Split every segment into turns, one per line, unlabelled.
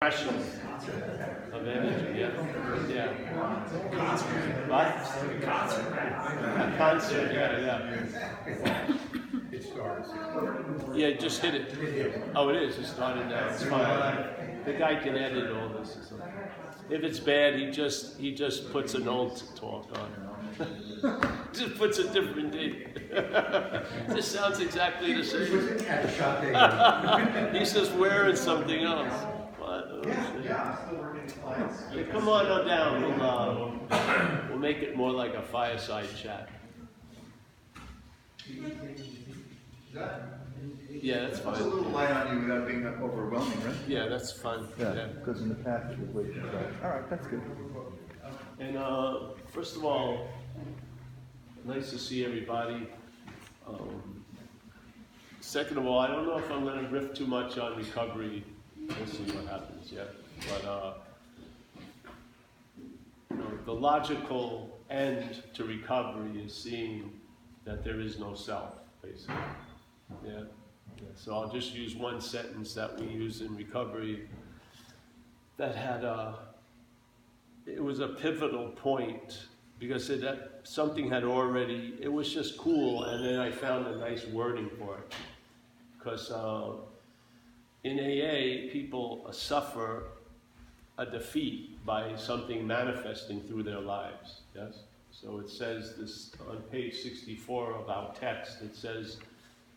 impression of energy, yeah? Yeah. What? A concert, yeah.
It started.
Yeah, just hit it. Oh, it is. It started now. It's fine. The guy can edit all this or something. If it's bad, he just puts an old talk on. Just puts a different date. This sounds exactly the same. He's just wearing something else. What? Oh, yeah, come on down. We'll make it more like a fireside chat. Yeah, that's fine.
It's a little light on you without being overwhelming, right?
Yeah, that's fine.
Yeah, because in the past it was way too bright. All right, that's good.
And first of all, nice to see everybody. Second of all, I don't know if I'm going to riff too much on recovery. We'll see what happens yet. But the logical end to recovery is seeing that there is no self, basically. Yeah. So I'll just use one sentence that we use in recovery that had it was a pivotal point because something had already, it was just cool, and then I found a nice wording for it. Because in AA, people suffer a defeat by something manifesting through their lives, yes? So it says this on page 64 of our text, it says,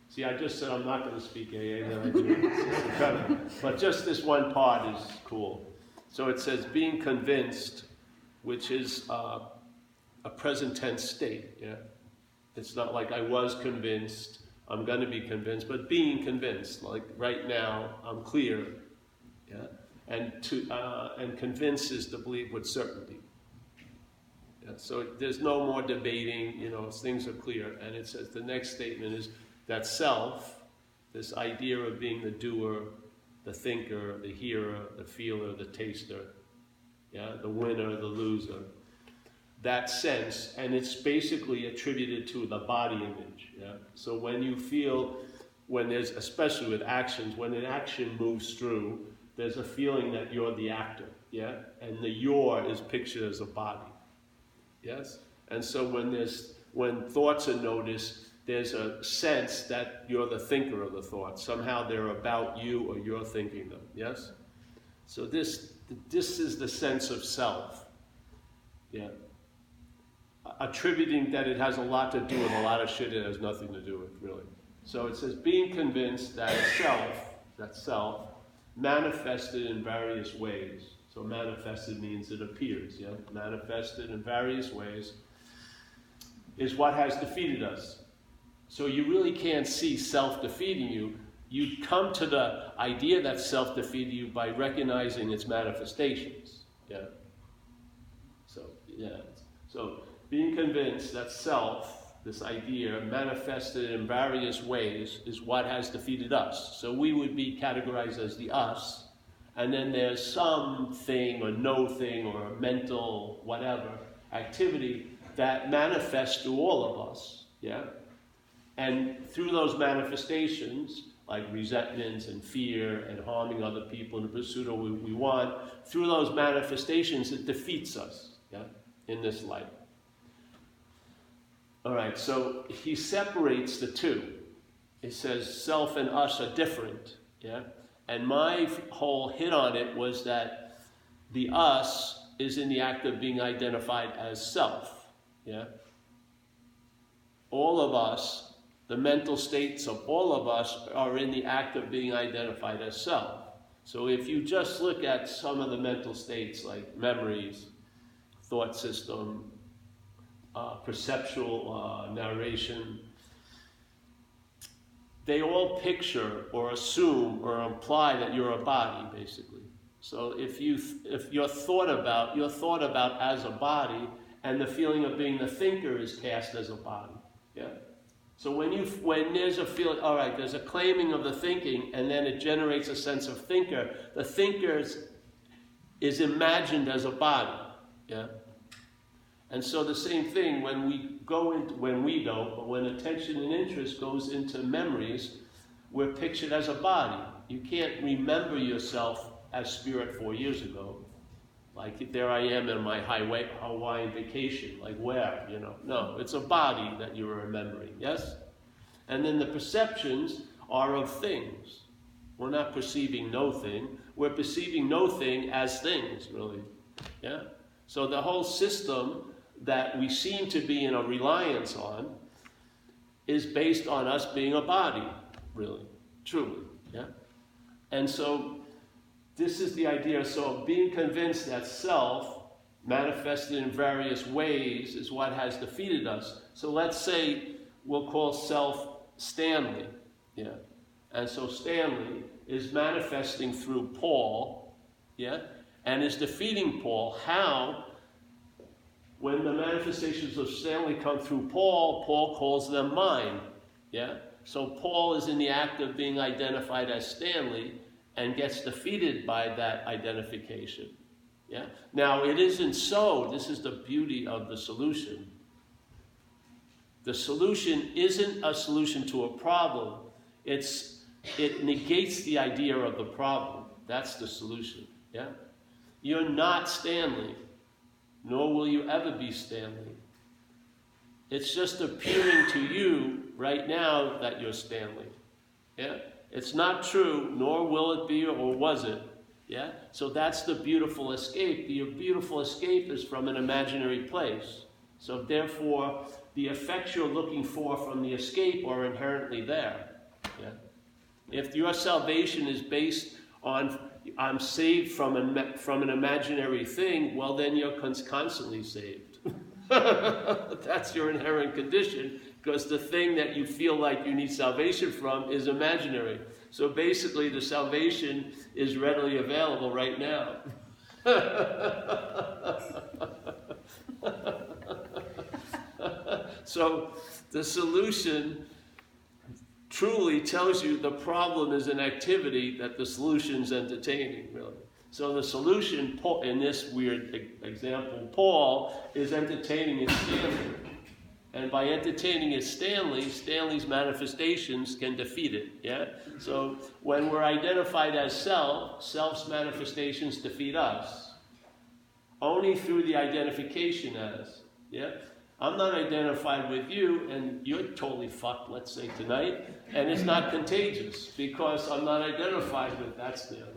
see, I just said I'm not going to speak AA, then I do. But just this one part is cool. So it says, being convinced, which is a present tense state. Yeah, it's not like I was convinced, I'm going to be convinced, but being convinced, like right now, I'm clear. Yeah, and convince is to believe with certainty. Yeah? So there's no more debating. Things are clear. And it says the next statement is that self, this idea of being the doer, the thinker, the hearer, the feeler, the taster, yeah, the winner, the loser, that sense, and it's basically attributed to the body image. Yeah? So when you feel, especially with actions, when an action moves through, there's a feeling that you're the actor, yeah, and the "your" is pictured as a body, yes. And so when thoughts are noticed, there's a sense that you're the thinker of the thought. Somehow they're about you or you're thinking them, yes? So this is the sense of self, yeah. Attributing that it has a lot to do with a lot of shit it has nothing to do with, really. So it says, being convinced that self, manifested in various ways. So manifested means it appears, yeah? Manifested in various ways is what has defeated us. So you really can't see self defeating you. You come to the idea that self defeated you by recognizing its manifestations. Yeah. So being convinced that self, this idea, manifested in various ways, is what has defeated us. So we would be categorized as the us, and then there's some thing or no thing or a mental whatever activity that manifests through all of us. Yeah. And through those manifestations, like resentments and fear and harming other people in the pursuit of what we want, through those manifestations, it defeats us, yeah, in this life. All right, so he separates the two. He says self and us are different, yeah? And my whole hit on it was that the us is in the act of being identified as self, yeah? All of us, the mental states of all of us are in the act of being identified as self. So if you just look at some of the mental states like memories, thought system, perceptual narration, they all picture or assume or imply that you're a body, basically. So if you're thought about as a body, and the feeling of being the thinker is cast as a body, yeah. So when there's a feeling, all right, there's a claiming of the thinking, and then it generates a sense of thinker. The thinker is imagined as a body, yeah. And so the same thing when attention and interest goes into memories, we're pictured as a body. You can't remember yourself as spirit 4 years ago. Like there I am in my Hawaiian vacation, like where, you know? No, it's a body that you're remembering, yes? And then the perceptions are of things. We're not perceiving no thing, we're perceiving no thing as things, really, yeah? So the whole system that we seem to be in a reliance on is based on us being a body, really, truly, yeah? And so this is the idea. So being convinced that self, manifested in various ways, is what has defeated us. So let's say we'll call self Stanley, yeah? And so Stanley is manifesting through Paul, yeah? And is defeating Paul. How? When the manifestations of Stanley come through Paul, Paul calls them mine, yeah? So Paul is in the act of being identified as Stanley and gets defeated by that identification, yeah? Now, it isn't so. This is the beauty of the solution. The solution isn't a solution to a problem. It negates the idea of the problem. That's the solution, yeah? You're not Stanley, nor will you ever be Stanley. It's just appearing to you right now that you're Stanley, yeah? It's not true, nor will it be, or was it, yeah? So that's the beautiful escape. The beautiful escape is from an imaginary place. So therefore, the effects you're looking for from the escape are inherently there, yeah? If your salvation is based on I'm saved from an imaginary thing, well, then you're constantly saved. That's your inherent condition, because the thing that you feel like you need salvation from is imaginary. So basically, the salvation is readily available right now. So the solution truly tells you the problem is an activity that the solution's entertaining, really. So the solution, in this weird example, Paul is entertaining his Stanley. And by entertaining his Stanley, Stanley's manifestations can defeat it, yeah? So when we're identified as self, self's manifestations defeat us. Only through the identification as, yeah? I'm not identified with you, and you're totally fucked, let's say, tonight, and it's not contagious, because I'm not identified with that Stanley.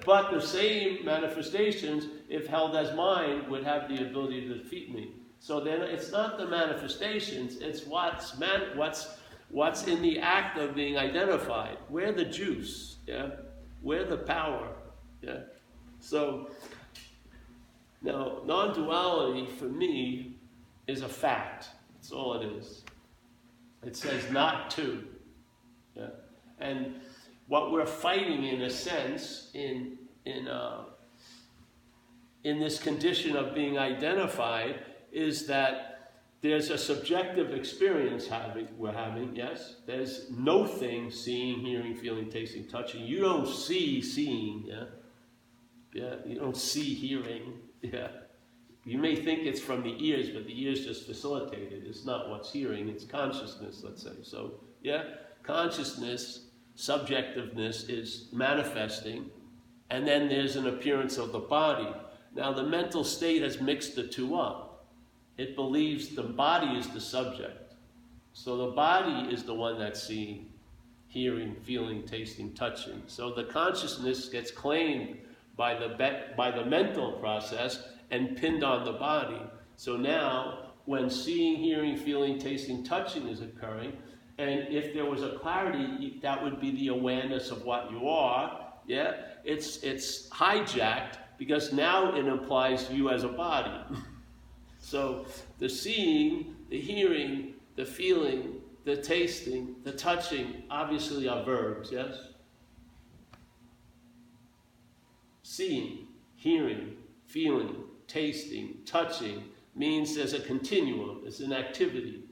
But the same manifestations, if held as mine, would have the ability to defeat me. So then it's not the manifestations, it's what's in the act of being identified. We're the juice, yeah? We're the power, yeah? So, now, non-duality, for me, is a fact. That's all it is. It says not to. Yeah? And what we're fighting, in a sense, in this condition of being identified, is that there's a subjective experience we're having, yes? There's no thing, seeing, hearing, feeling, tasting, touching. You don't see seeing, yeah? Yeah, you don't see hearing, yeah? You may think it's from the ears, but the ears just facilitate it. It's not what's hearing, it's consciousness, let's say. So, yeah, consciousness, subjectiveness is manifesting, and then there's an appearance of the body. Now, the mental state has mixed the two up. It believes the body is the subject. So the body is the one that's seeing, hearing, feeling, tasting, touching. So the consciousness gets claimed by the mental process and pinned on the body. So now, when seeing, hearing, feeling, tasting, touching is occurring, and if there was a clarity, that would be the awareness of what you are, yeah? It's hijacked, because now it implies you as a body. So the seeing, the hearing, the feeling, the tasting, the touching, obviously are verbs, yes? Seeing, hearing, feeling, tasting, touching means there's a continuum, it's an activity.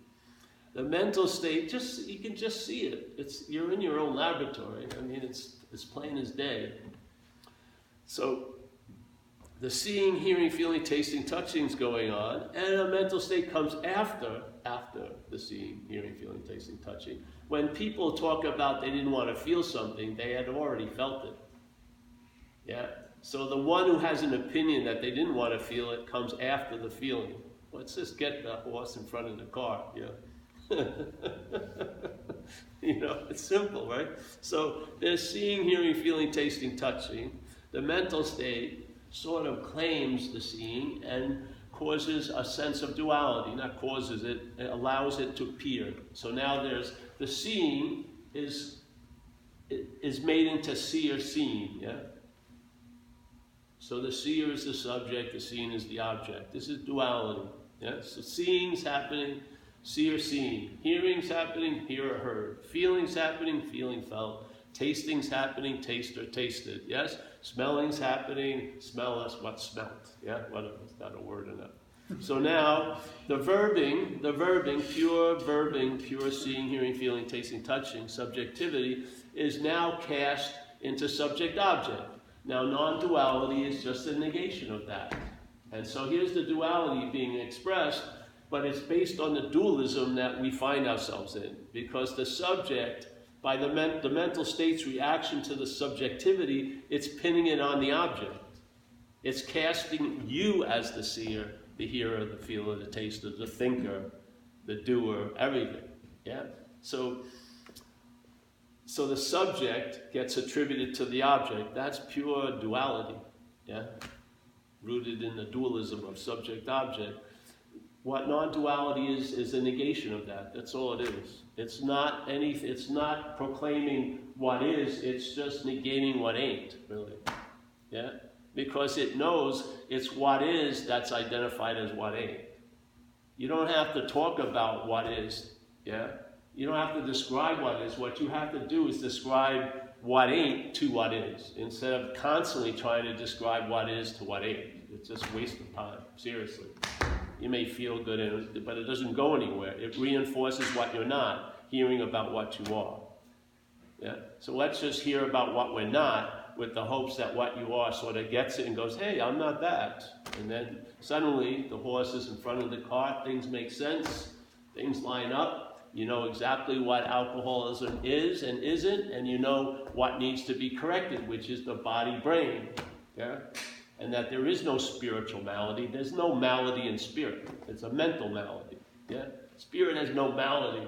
The mental state, you can just see it. You're in your own laboratory. I mean, it's plain as day. So the seeing, hearing, feeling, tasting, touching is going on, and a mental state comes after the seeing, hearing, feeling, tasting, touching. When people talk about they didn't want to feel something, they had already felt it. Yeah? So the one who has an opinion that they didn't want to feel it comes after the feeling. Let's just get the horse in front of the car, You know, it's simple, right? So there's seeing, hearing, feeling, tasting, touching. The mental state sort of claims the seeing and causes a sense of duality. Not causes it, it allows it to appear. So now there's the seeing is made into seer seen, yeah? So the seer is the subject, the seen is the object. This is duality, yeah? So seeing's happening, seer seen. Hearing's happening, hearer heard. Feeling's happening, feeling felt. Tasting's happening, taster tasted, yes? Smelling's happening, smell us what smelt, yeah? Whatever, it's not a word enough. So now, the verbing, pure seeing, hearing, feeling, tasting, touching, subjectivity, is now cast into subject-object. Now, non-duality is just a negation of that. And so here's the duality being expressed, but it's based on the dualism that we find ourselves in. Because the subject, by the mental state's reaction to the subjectivity, it's pinning it on the object. It's casting you as the seer, the hearer, the feeler, the taster, the thinker, the doer, everything. Yeah? So the subject gets attributed to the object. That's pure duality. Yeah? Rooted in the dualism of subject-object. What non-duality is a negation of that. That's all it is. It's not proclaiming what is, it's just negating what ain't, really. Yeah? Because it knows it's what is that's identified as what ain't. You don't have to talk about what is, yeah? You don't have to describe what is. What you have to do is describe what ain't to what is, instead of constantly trying to describe what is to what ain't. It's just a waste of time, seriously. You may feel good, but it doesn't go anywhere. It reinforces what you're not, hearing about what you are. Yeah? So let's just hear about what we're not, with the hopes that what you are sort of gets it and goes, hey, I'm not that. And then suddenly the horse is in front of the cart, things make sense, things line up, you know exactly what alcoholism is and isn't, and you know what needs to be corrected, which is the body-brain. Yeah? And that there is no spiritual malady. There's no malady in spirit. It's a mental malady. Yeah? Spirit has no malady.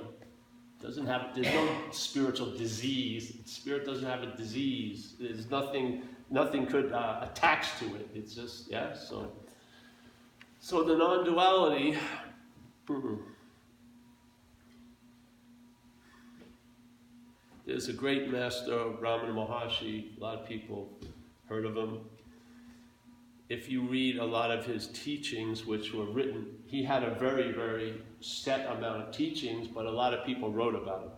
There's no spiritual disease. Spirit doesn't have a disease. There's nothing could attach to it. It's just, yeah, so the non-duality, there's a great master, Ramana Maharshi, a lot of people heard of him. If you read a lot of his teachings, which were written, he had a very, very set amount of teachings, but a lot of people wrote about them.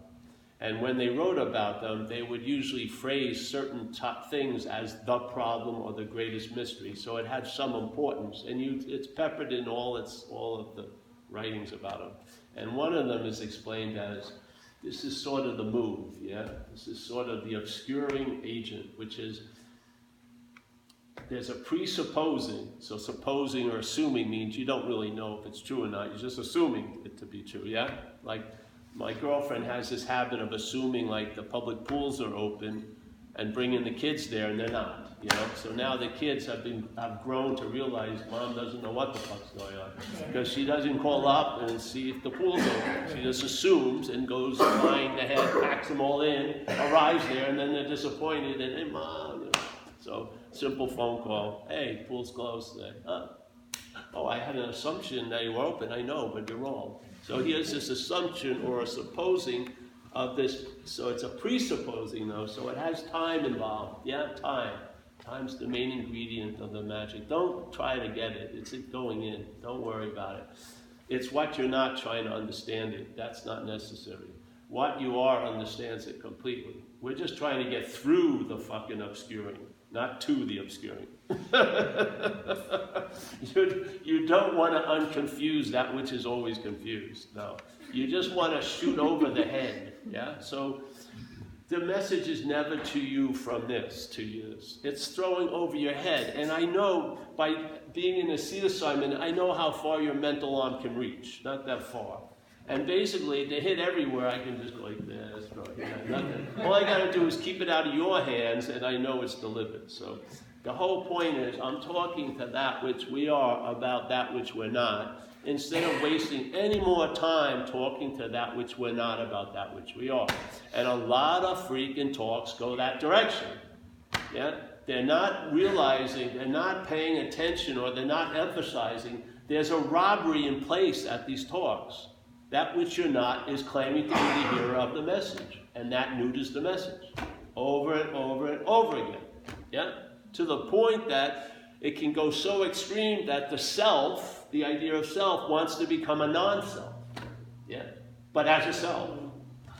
And when they wrote about them, they would usually phrase certain top things as the problem or the greatest mystery. So it had some importance, and it's peppered in all of the writings about him. And one of them is explained as, this is sort of the move, yeah? This is sort of the obscuring agent, which is, there's a presupposing. So supposing or assuming means you don't really know if it's true or not. You're just assuming it to be true, yeah? Like, my girlfriend has this habit of assuming like the public pools are open and bringing the kids there, and they're not, you know? So now the kids have grown to realize Mom doesn't know what the fuck's going on, because she doesn't call up and see if the pool's open. She just assumes and goes flying ahead, packs them all in, arrives there, and then they're disappointed, and hey, Mom, you know? So simple phone call, hey, pool's closed today. Oh, I had an assumption that you were open. I know, but you're wrong. So here's this assumption or a supposing of this. So it's a presupposing, though, so it has time involved. Yeah, time. Time's the main ingredient of the magic. Don't try to get it. It's it going in. Don't worry about it. It's what you're not trying to understand it. That's not necessary. What you are understands it completely. We're just trying to get through the fucking obscuring, not to the obscuring. You don't want to unconfuse that which is always confused. No. You just want to shoot over the head. Yeah? So the message is never to you from this, to you. It's throwing over your head. And I know, by being in a seed assignment, I know how far your mental arm can reach. Not that far. And basically, they hit everywhere. I can just go like this, go like that, nothing. All I got to do is keep it out of your hands, and I know it's delivered. So the whole point is, I'm talking to that which we are about that which we're not, instead of wasting any more time talking to that which we're not about that which we are. And a lot of freaking talks go that direction. Yeah? They're not realizing, they're not paying attention, or they're not emphasizing there's a robbery in place at these talks. That which you're not is claiming to be the hearer of the message, and that neuters the message over and over and over again. Yeah? To the point that it can go so extreme that the self, the idea of self, wants to become a non-self. Yeah? But as a self.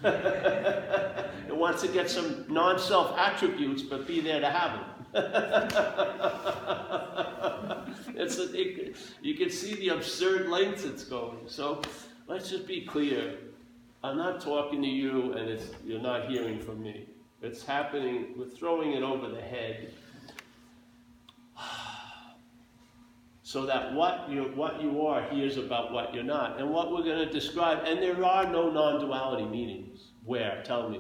It wants to get some non-self attributes, but be there to have them. You can see the absurd lengths it's going. So let's just be clear. I'm not talking to you, and you're not hearing from me. It's happening. We're throwing it over the head, so that what you are hears about what you're not, and what we're going to describe. And there are no non-duality meanings. Where? Tell me.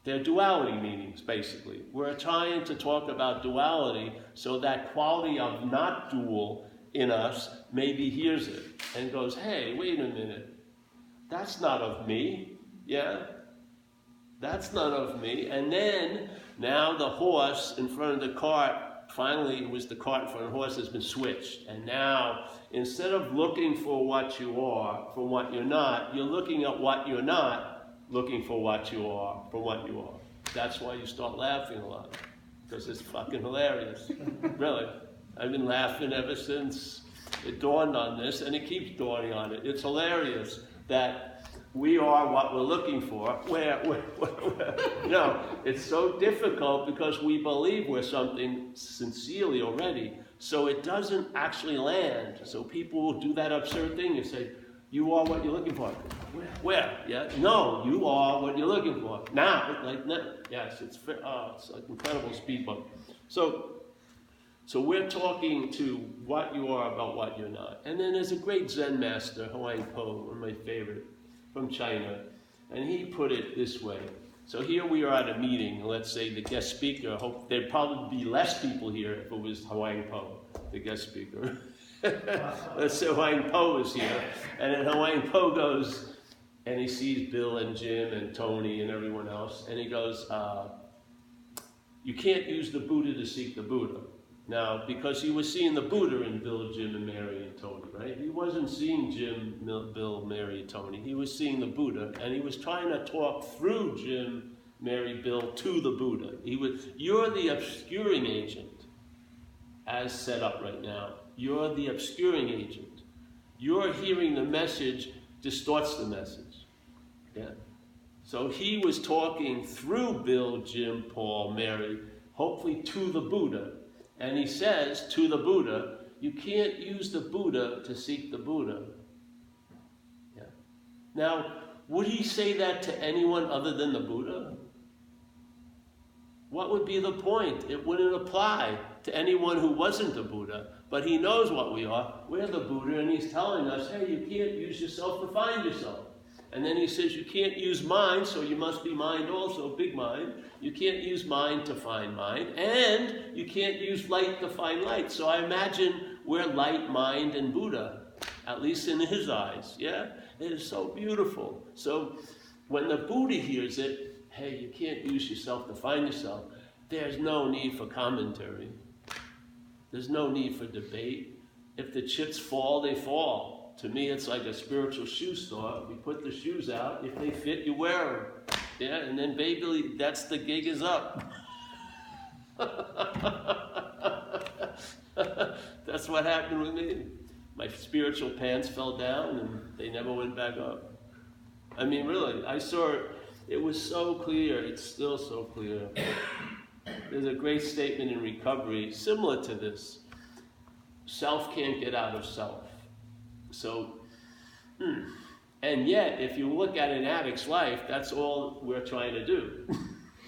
They're duality meanings, basically. We're trying to talk about duality so that quality of not dual in us maybe hears it and goes, hey, wait a minute. That's not of me. Yeah? That's not of me. And then, now the horse in front of the cart, finally it was the cart in front of the horse has been switched. And now, instead of looking for what you are from what you're not, you're looking at what you're not, looking for what you are from what you are. That's why you start laughing a lot. Because it's fucking hilarious. Really. I've been laughing ever since it dawned on this, and it keeps dawning on it. It's hilarious that we are what we're looking for. Where it's so difficult because we believe we're something sincerely already. So it doesn't actually land. So people will do that absurd thing and say, you are what you're looking for. Where? Yeah. No, you are what you're looking for. Now, yes, it's like incredible speed bump. So we're talking to what you are about what you're not. And then there's a great Zen master, Hawaiian Po, one of my favorite, from China, and he put it this way. So here we are at a meeting. Let's say the guest speaker. Hope there'd probably be less people here if it was Hawaiian Po, the guest speaker. Let's say Hawaiian Po is here, and then Hawaiian Po goes, and he sees Bill and Jim and Tony and everyone else, and he goes, you can't use the Buddha to seek the Buddha. Now, because he was seeing the Buddha in Bill, Jim, and Mary and Tony, right? He wasn't seeing Jim, Bill, Mary, and Tony. He was seeing the Buddha, and he was trying to talk through Jim, Mary, Bill to the Buddha. You're the obscuring agent, as set up right now. You're the obscuring agent. Your hearing the message distorts the message. Yeah. So he was talking through Bill, Jim, Paul, Mary, hopefully to the Buddha. And he says to the Buddha, you can't use the Buddha to seek the Buddha. Yeah. Now, would he say that to anyone other than the Buddha? What would be the point? It wouldn't apply to anyone who wasn't the Buddha. But he knows what we are. We're the Buddha, and he's telling us, hey, you can't use yourself to find yourself. And then he says, you can't use mind, so you must be mind also, big mind. You can't use mind to find mind, and you can't use light to find light. So I imagine we're light, mind, and Buddha, at least in his eyes, yeah? It is so beautiful. So when the Buddha hears it, hey, you can't use yourself to find yourself, there's no need for commentary. There's no need for debate. If the chips fall, they fall. To me, it's like a spiritual shoe store. We put the shoes out. If they fit, you wear them. Yeah, and then basically, that's the gig is up. That's what happened with me. My spiritual pants fell down, and they never went back up. I mean, really, I saw it. It was so clear. It's still so clear. There's a great statement in recovery similar to this. Self can't get out of self. So, and yet, if you look at an addict's life, that's all we're trying to do.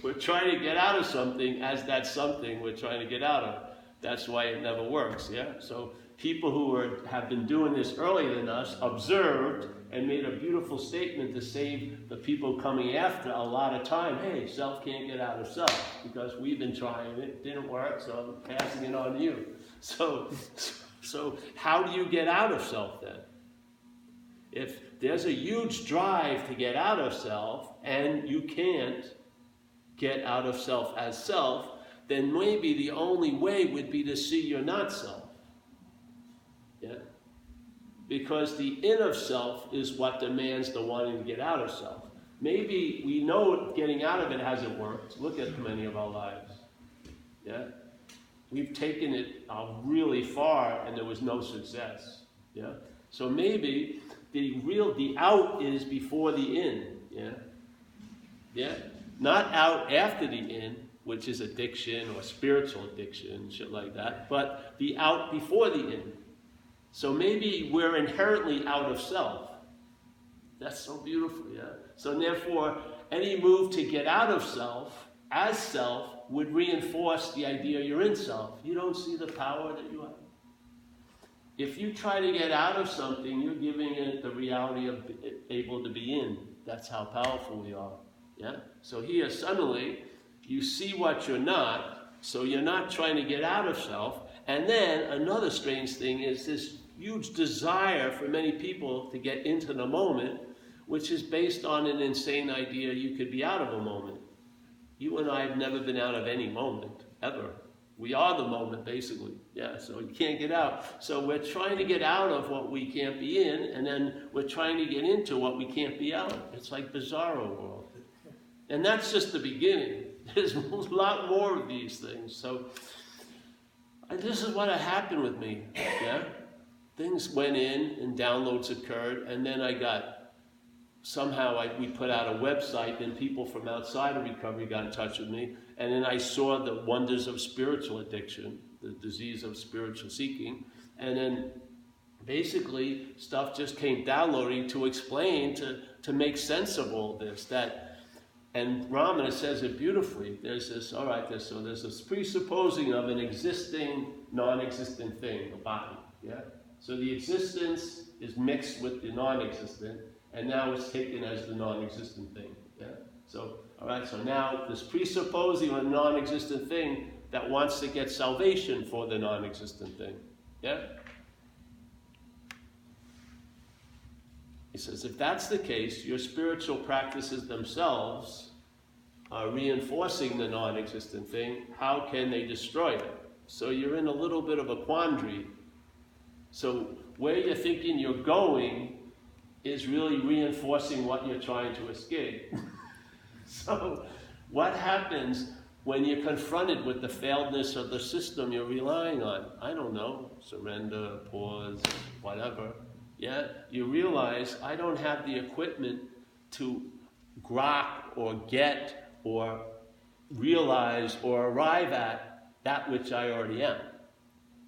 We're trying to get out of something as that something we're trying to get out of. That's why it never works, yeah? So people who have been doing this earlier than us observed and made a beautiful statement to save the people coming after a lot of time. Hey, self can't get out of self because we've been trying it, didn't work, so I'm passing it on to you. So how do you get out of self then? If there's a huge drive to get out of self and you can't get out of self as self, then maybe the only way would be to see you're not self. Yeah? Because the in of self is what demands the wanting to get out of self. Maybe we know getting out of it hasn't worked. Look at many of our lives. Yeah? We've taken it really far and there was no success. Yeah? So maybe the out is before the in. Yeah? Yeah? Not out after the in, which is addiction or spiritual addiction, shit like that, but the out before the in. So maybe we're inherently out of self. That's so beautiful, yeah? So therefore, any move to get out of self, as self, would reinforce the idea you're in self. You don't see the power that you have. If you try to get out of something, you're giving it the reality of able to be in. That's how powerful we are, yeah? So here, suddenly, you see what you're not, so you're not trying to get out of self. And then another strange thing is this huge desire for many people to get into the moment, which is based on an insane idea you could be out of a moment. You and I have never been out of any moment, ever. We are the moment, basically. Yeah, so you can't get out. So we're trying to get out of what we can't be in, and then we're trying to get into what we can't be out. It's like bizarro world. And that's just the beginning. There's a lot more of these things. So this is what happened with me, yeah? Things went in and downloads occurred, and then I got, we put out a website, and people from outside of recovery got in touch with me, and then I saw the wonders of spiritual addiction, the disease of spiritual seeking, and then basically stuff just came downloading to explain, to make sense of all this, and Ramana says it beautifully. There's this presupposing of an existing, non-existent thing, the body, yeah? So the existence is mixed with the non-existent, and now it's taken as the non-existent thing. Yeah. So, all right. So now this presupposing a non-existent thing that wants to get salvation for the non-existent thing. Yeah. He says, if that's the case, your spiritual practices themselves are reinforcing the non-existent thing. How can they destroy it? So you're in a little bit of a quandary. So where you're thinking you're going is really reinforcing what you're trying to escape. So what happens when you're confronted with the failedness of the system you're relying on? I don't know, surrender, pause, whatever. Yeah, you realize I don't have the equipment to grok or get or realize or arrive at that which I already am.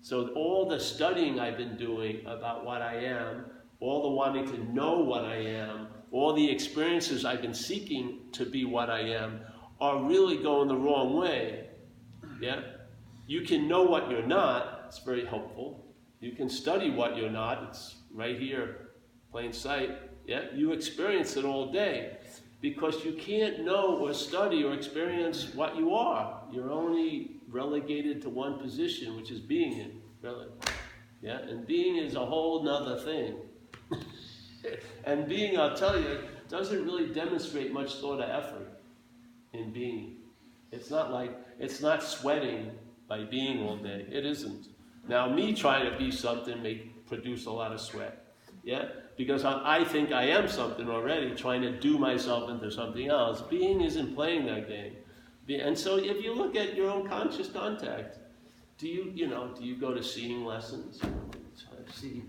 So all the studying I've been doing about what I am, all the wanting to know what I am, all the experiences I've been seeking to be what I am, are really going the wrong way. Yeah? You can know what you're not, it's very helpful. You can study what you're not, it's right here, plain sight. Yeah? You experience it all day. Because you can't know or study or experience what you are. You're only relegated to one position, which is being it, really. Yeah, and being is a whole nother thing. And being, I'll tell you, doesn't really demonstrate much thought or effort in being. It's not sweating by being all day. It isn't. Now, me trying to be something may produce a lot of sweat. Yeah? Because I think I am something already, trying to do myself into something else. Being isn't playing that game. And so if you look at your own conscious contact, do you go to seeing lessons? Try to see,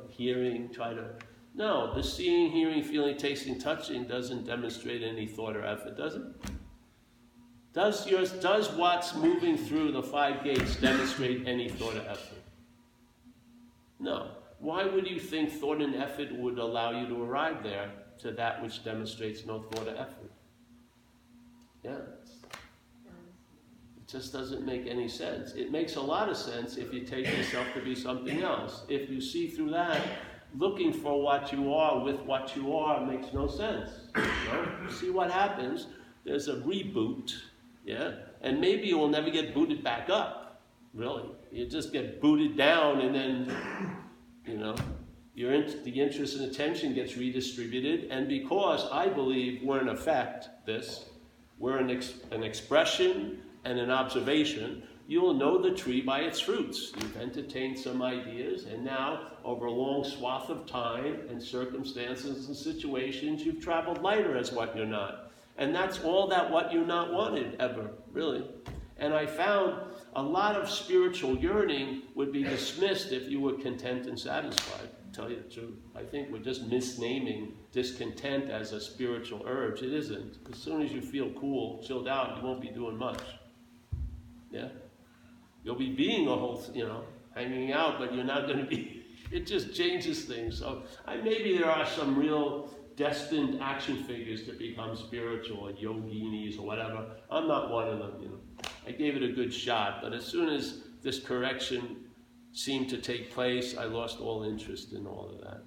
hearing, no, the seeing, hearing, feeling, tasting, touching doesn't demonstrate any thought or effort, does it? Does what's moving through the 5 gates demonstrate any thought or effort? No. Why would you think thought and effort would allow you to arrive there to that which demonstrates no thought or effort? Yeah. just doesn't make any sense. It makes a lot of sense if you take yourself to be something else. If you see through that, looking for what you are with what you are makes no sense. You know? See what happens. There's a reboot, yeah? And maybe you will never get booted back up, really. You just get booted down and then, you know, the interest and attention gets redistributed. And because I believe we're in effect, we're an expression and an observation, you will know the tree by its fruits. You've entertained some ideas, and now, over a long swath of time and circumstances and situations, you've traveled lighter as what you're not. And that's all that what you're not wanted, ever, really. And I found a lot of spiritual yearning would be dismissed if you were content and satisfied, to tell you the truth. I think we're just misnaming discontent as a spiritual urge. It isn't. As soon as you feel cool, chilled out, you won't be doing much. Yeah? You'll be being a whole, hanging out, but you're not going to be, it just changes things. So maybe there are some real destined action figures to become spiritual, or yoginis or whatever. I'm not one of them, I gave it a good shot, but as soon as this correction seemed to take place, I lost all interest in all of that.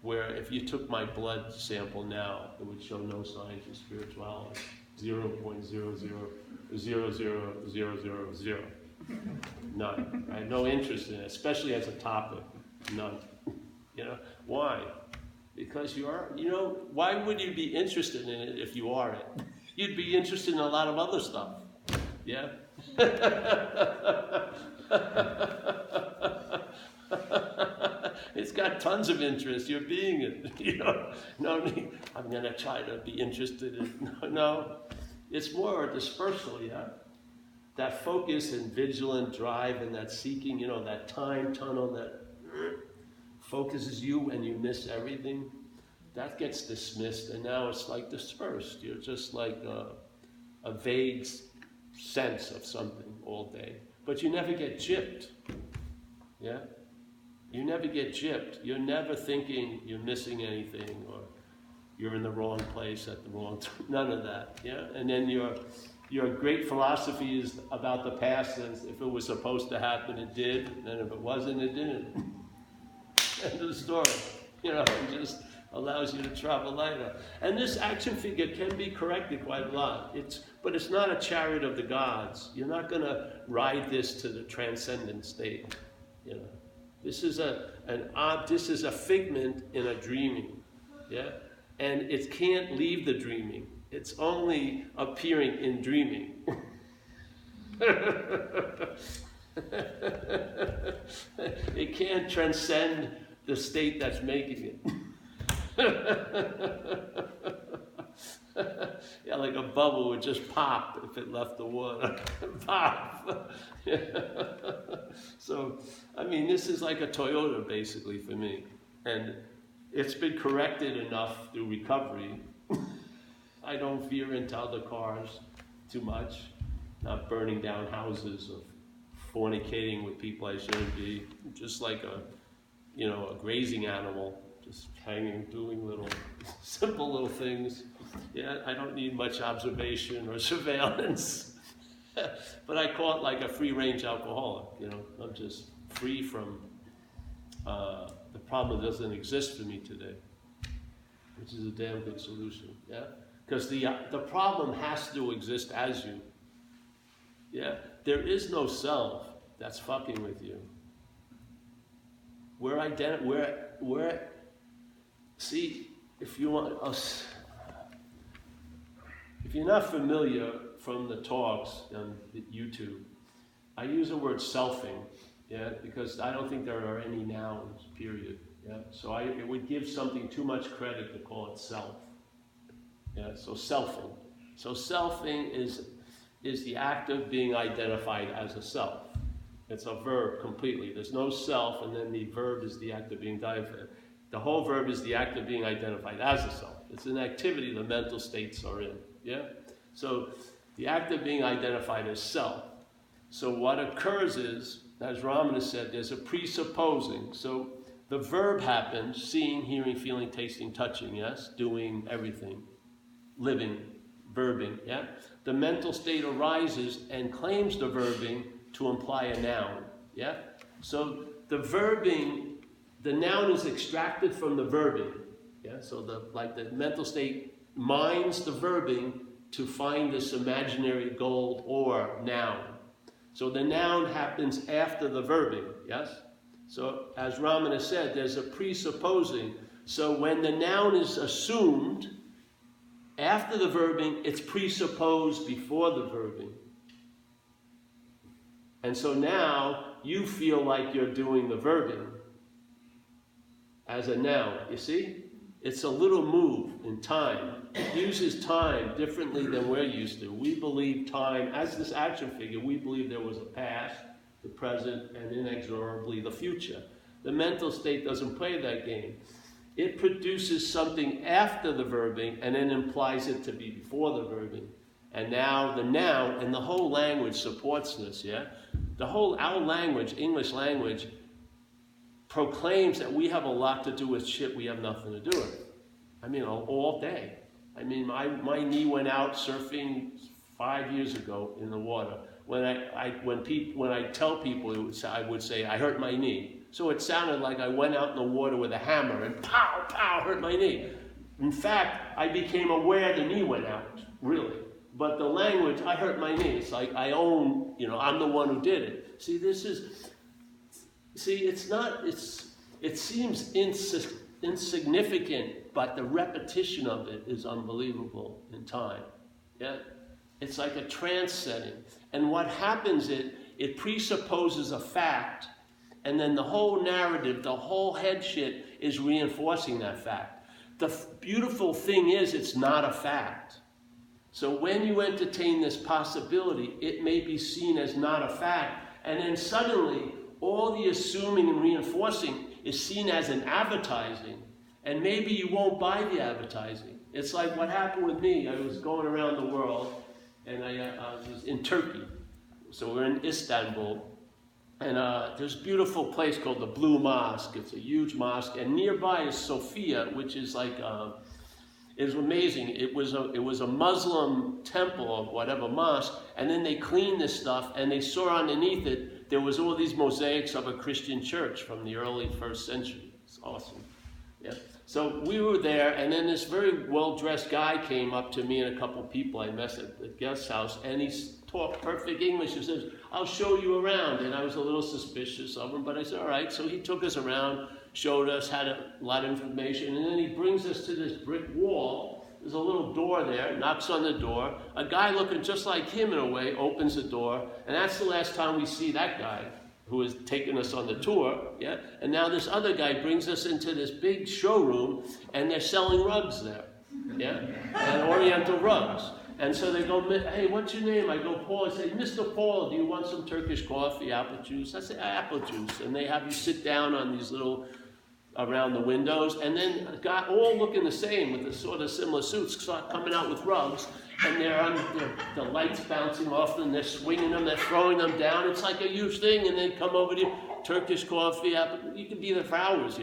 Where if you took my blood sample now, it would show no signs of spirituality. 0.0000000. None. I had no interest in it, especially as a topic. None. Why? Because why would you be interested in it if you are it? You'd be interested in a lot of other stuff. Yeah? It's got tons of interest. You're being it. No need. I'm going to try to be interested in. No. It's more a dispersal, yeah? That focus and vigilant drive and that seeking, that time tunnel that focuses you and you miss everything, that gets dismissed, and now it's like dispersed. You're just like a vague sense of something all day. But you never get gypped, yeah? You never get gypped. You're never thinking you're missing anything or you're in the wrong place at the wrong time. None of that, yeah? And then your great philosophy is about the past, and if it was supposed to happen, it did, and if it wasn't, it didn't. End of the story. It just allows you to travel lighter. And this action figure can be corrected quite a lot. But it's not a chariot of the gods. You're not going to ride this to the transcendent state. This is a figment in a dreaming. Yeah? And it can't leave the dreaming. It's only appearing in dreaming. It can't transcend the state that's making it. Yeah, like a bubble would just pop if it left the water. Pop! So, this is like a Toyota, basically, for me. And it's been corrected enough through recovery. I don't veer into other cars too much. Not burning down houses or fornicating with people I shouldn't be. Just like a grazing animal, just hanging, doing simple little things. Yeah, I don't need much observation or surveillance. But I call it like a free-range alcoholic, I'm just free from the problem that doesn't exist for me today, which is a damn good solution, yeah? Because the problem has to exist as you. Yeah? There is no self that's fucking with you. See, if you're not familiar from the talks on YouTube, I use the word selfing, yeah, because I don't think there are any nouns, period. Yeah, so it would give something too much credit to call it self. Yeah, so selfing. So selfing is the act of being identified as a self. It's a verb completely. There's no self, and then the verb is the act of being identified. The whole verb is the act of being identified as a self. It's an activity the mental states are in. Yeah? So the act of being identified as self. So what occurs is, as Ramana said, there's a presupposing. So the verb happens, seeing, hearing, feeling, tasting, touching, yes? Doing everything. Living, verbing, yeah? the mental state arises and claims the verbing to imply a noun. Yeah? So the verbing, the noun is extracted from the verbing. Yeah? So the mental state mines the verbing to find this imaginary goal or noun. So the noun happens after the verbing, yes? So as Ramana said, there's a presupposing. So when the noun is assumed after the verbing, it's presupposed before the verbing. And so now you feel like you're doing the verbing as a noun, you see? It's a little move in time. It uses time differently than we're used to. We believe time, as this action figure, we believe there was a past, the present, and inexorably the future. The mental state doesn't play that game. It produces something after the verbing and then implies it to be before the verbing. And now the noun, and the whole language supports this, yeah? Our language, English language, proclaims that we have a lot to do with shit we have nothing to do with. I mean, all day. I mean, my knee went out surfing 5 years ago in the water. When I tell people, I would say, I hurt my knee. So it sounded like I went out in the water with a hammer and pow, pow, hurt my knee. In fact, I became aware the knee went out, really. But the language, I hurt my knee. It's like I own, I'm the one who did it. It seems insignificant, but the repetition of it is unbelievable in time. Yeah? It's like a trance setting. And what happens, it presupposes a fact, and then the whole narrative, the whole head shit is reinforcing that fact. The beautiful thing is it's not a fact. So when you entertain this possibility, it may be seen as not a fact, and then suddenly all the assuming and reinforcing is seen as an advertising, and maybe you won't buy the advertising. It's like what happened with me. I was going around the world, and I was in Turkey. So we're in Istanbul, and there's a beautiful place called the Blue Mosque. It's a huge mosque, and nearby is Sofia, which is like, it was amazing. It was a Muslim temple or whatever mosque, and then they cleaned this stuff, and they saw underneath it, there was all these mosaics of a Christian church from the early 1st century. It's awesome. Yeah. So we were there, and then this very well-dressed guy came up to me and a couple people I met at the guest house, and he talked perfect English. He says, I'll show you around. And I was a little suspicious of him, but I said, all right. So he took us around, showed us, had a lot of information, and then he brings us to this brick wall. There's a little door there, knocks on the door. A guy looking just like him in a way opens the door, and that's the last time we see that guy who has taken us on the tour, yeah? And now this other guy brings us into this big showroom, and they're selling rugs there, yeah? And Oriental rugs. And so they go, hey, what's your name? I go, Paul. I say, Mr. Paul, do you want some Turkish coffee, apple juice? I say, apple juice. And they have you sit down on these little, around the windows, and then a guy, all looking the same with the sort of similar suits, start coming out with rugs, and the lights bouncing off them, they're swinging them, they're throwing them down. It's like a huge thing, and they come over to you, Turkish coffee, you could be there for hours,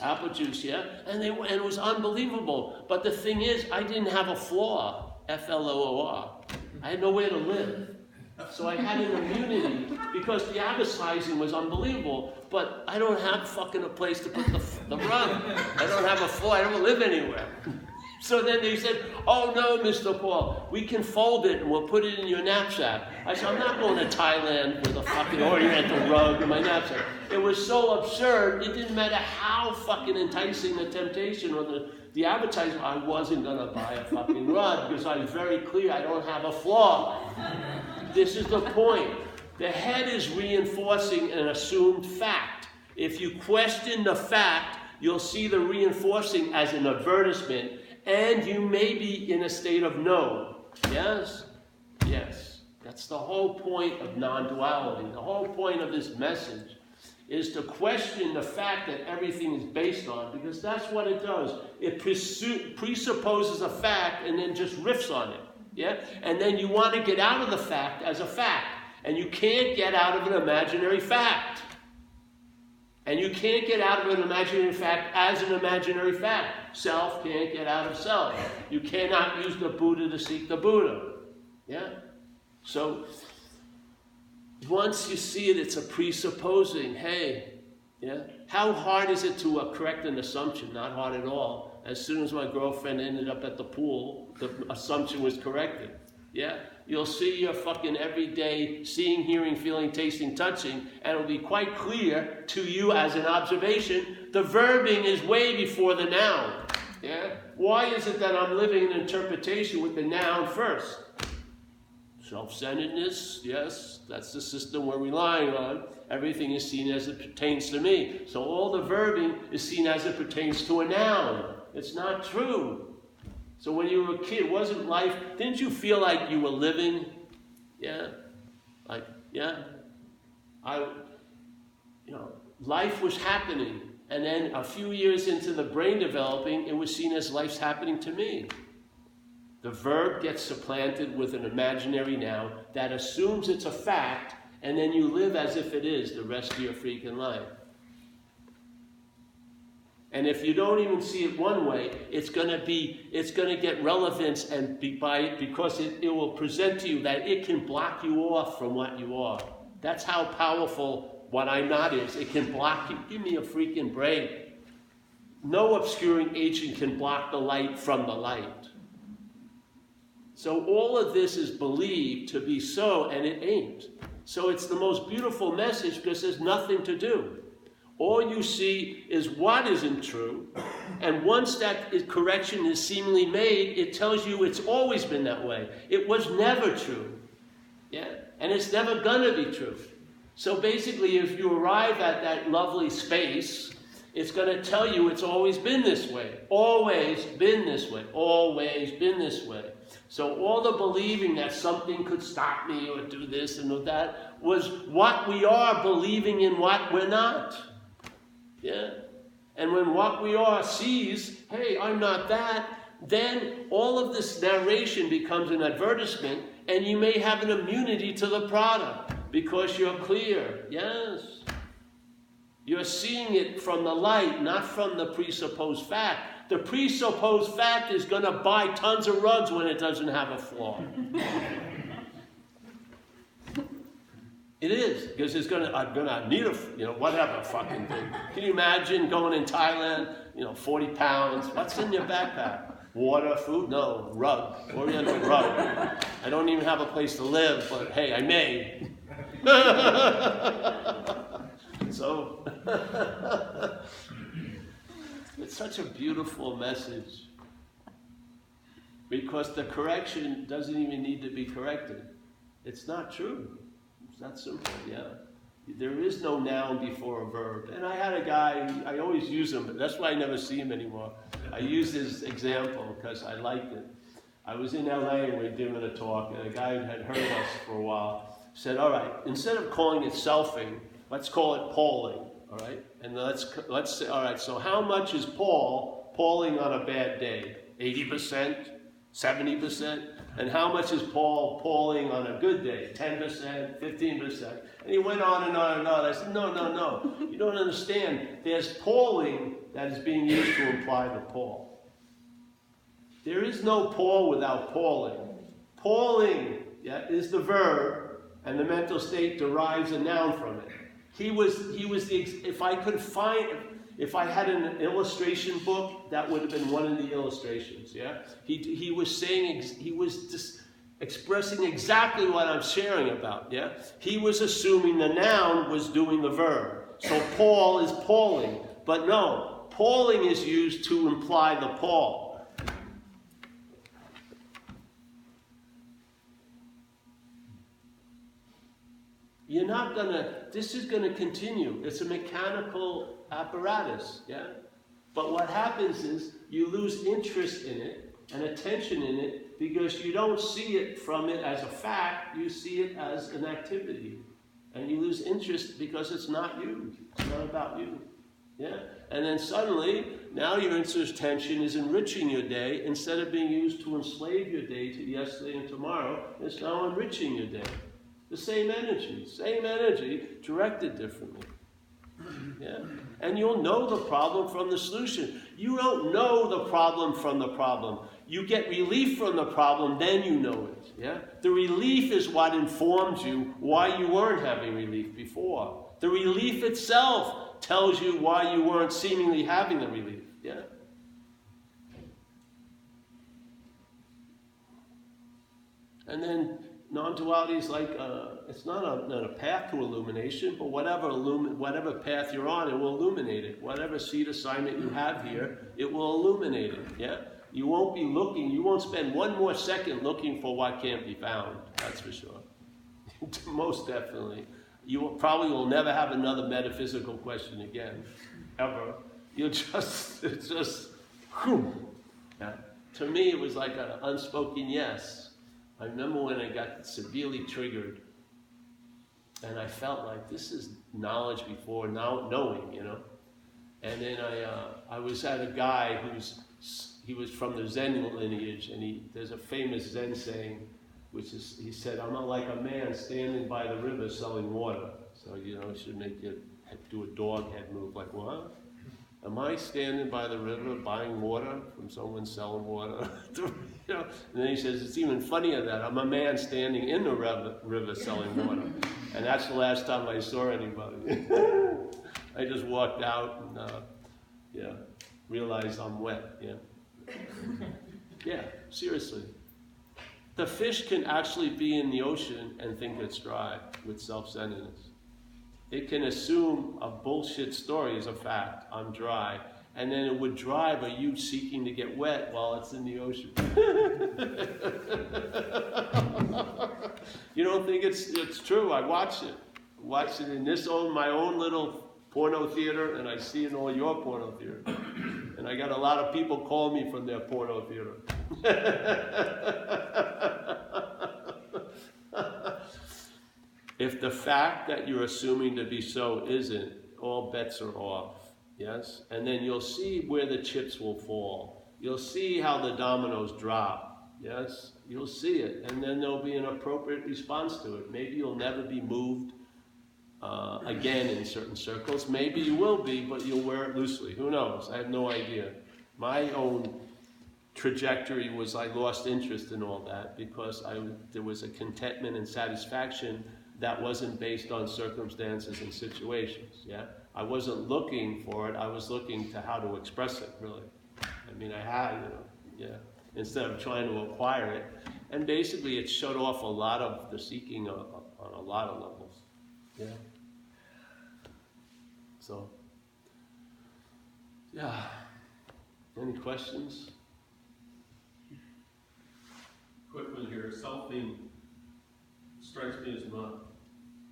apple juice, yeah? And it was unbelievable. But the thing is, I didn't have a floor, F-L-O-O-R. I had nowhere to live. So I had an immunity because the advertising was unbelievable, but I don't have fucking a place to put the rug. I don't have a floor, I don't live anywhere. So then they said, oh no, Mr. Paul, we can fold it and we'll put it in your knapsack. I said, I'm not going to Thailand with a fucking Oriental rug in my knapsack. It was so absurd, it didn't matter how fucking enticing the temptation or the advertisement, I wasn't going to buy a fucking rug because I was very clear I don't have a flaw. This is the point. The head is reinforcing an assumed fact. If you question the fact, you'll see the reinforcing as an advertisement, and you may be in a state of no. Yes? Yes. That's the whole point of non-duality. The whole point of this message is to question the fact that everything is based on, because that's what it does. It presupposes a fact and then just riffs on it. Yeah? And then you want to get out of the fact as a fact. And you can't get out of an imaginary fact. And you can't get out of an imaginary fact as an imaginary fact. Self can't get out of self. You cannot use the Buddha to seek the Buddha. Yeah? So, once you see it, it's a presupposing. Hey, yeah? How hard is it to correct an assumption? Not hard at all. As soon as my girlfriend ended up at the pool, the assumption was corrected. Yeah? You'll see your fucking everyday seeing, hearing, feeling, tasting, touching, and it'll be quite clear to you as an observation, the verbing is way before the noun. Yeah? Why is it that I'm living an interpretation with the noun first? Self-centeredness, yes, that's the system we're relying on. Everything is seen as it pertains to me. So all the verbing is seen as it pertains to a noun. It's not true. So when you were a kid, wasn't life, didn't you feel like you were living? Yeah? Like, yeah? Life was happening. And then a few years into the brain developing, it was seen as life's happening to me. The verb gets supplanted with an imaginary noun that assumes it's a fact, and then you live as if it is the rest of your freaking life. And if you don't even see it one way, it's going to get relevance because it will present to you that it can block you off from what you are. That's how powerful what I'm not is. It can block you. Give me a freaking break. No obscuring agent can block the light from the light. So all of this is believed to be so, and it ain't. So it's the most beautiful message because there's nothing to do. All you see is what isn't true, and once that correction is seemingly made, it tells you it's always been that way. It was never true. Yeah? And it's never gonna be true. So basically, if you arrive at that lovely space, it's going to tell you it's always been this way. Always been this way. Always been this way. So all the believing that something could stop me or do this and do that was what we are believing in what we're not. Yeah? And when what we are sees, hey, I'm not that, then all of this narration becomes an advertisement, and you may have an immunity to the product because you're clear. Yes. You're seeing it from the light, not from the presupposed fact. The presupposed fact is going to buy tons of rugs when it doesn't have a flaw. It is, because I'm gonna need whatever fucking thing. Can you imagine going in Thailand, 40 pounds? What's in your backpack? Water, food? No, rug, oriental rug. I don't even have a place to live, but hey, I may. So, it's such a beautiful message. Because the correction doesn't even need to be corrected. It's not true. It's that simple, yeah. There is no noun before a verb. And I had a guy, I always use him, but that's why I never see him anymore. I use his example because I liked it. I was in LA and we were doing a talk, and a guy who had heard us for a while said, all right, instead of calling it selfing, let's call it Pauling, all right? And let's say, all right, so how much is Pauling on a bad day? 80%? 70%? And how much is Pauling on a good day? 10%? 15%? And he went on and on and on. I said, no. You don't understand. There's Pauling that is being used to imply the Paul. There is no Paul without Pauling. Pauling, is the verb, and the mental state derives a noun from it. If I had an illustration book, that would have been one of the illustrations, yeah? He was just expressing exactly what I'm sharing about, yeah? He was assuming the noun was doing the verb. So Paul is Pauling. But no, Pauling is used to imply the Paul. This is gonna continue. It's a mechanical apparatus, yeah? But what happens is you lose interest in it and attention in it because you don't see it from it as a fact, you see it as an activity. And you lose interest because it's not you. It's not about you. Yeah? And then suddenly, now your interest attention is enriching your day instead of being used to enslave your day to yesterday and tomorrow. It's now enriching your day. The same energy, directed differently. Yeah? And you'll know the problem from the solution. You don't know the problem from the problem. You get relief from the problem, then you know it. Yeah? The relief is what informs you why you weren't having relief before. The relief itself tells you why you weren't seemingly having the relief. Yeah? And then non-duality is like, it's not a path to illumination, but whatever path you're on, it will illuminate it. Whatever seed assignment you have here, it will illuminate it. Yeah? You won't be looking, you won't spend one more second looking for what can't be found. That's for sure. Most definitely. You probably will never have another metaphysical question again, ever. It's just, whew. Yeah. To me, it was like an unspoken yes. I remember when I got severely triggered, and I felt like this is knowledge before now knowing, you know. And then I was at a guy he was from the Zen lineage, and there's a famous Zen saying, which is, he said, "I'm not like a man standing by the river selling water." So, you know, it should make you do a dog head move, like, what? Am I standing by the river buying water from someone selling water? You know? And then he says, it's even funnier that I'm a man standing in the river selling water. And that's the last time I saw anybody. I just walked out and realized I'm wet. Yeah. Yeah, seriously. The fish can actually be in the ocean and think it's dry with self-centeredness. It can assume a bullshit story is a fact, I'm dry, and then it would drive a you seeking to get wet while it's in the ocean. You don't think it's true? I watch it. I watch it in my own little porno theater, and I see it in all your porno theater. And I got a lot of people call me from their porno theater. If the fact that you're assuming to be so isn't, all bets are off, yes? And then you'll see where the chips will fall. You'll see how the dominoes drop, yes? You'll see it, and then there'll be an appropriate response to it. Maybe you'll never be moved again in certain circles. Maybe you will be, but you'll wear it loosely. Who knows? I have no idea. My own trajectory was I lost interest in all that because there was a contentment and satisfaction that wasn't based on circumstances and situations, yeah? I wasn't looking for it, I was looking to how to express it, really. I mean, I had, yeah, instead of trying to acquire it. And basically, it shut off a lot of the seeking on a lot of levels, yeah? So, yeah. Any questions?
Quick one here. Selfing strikes me as not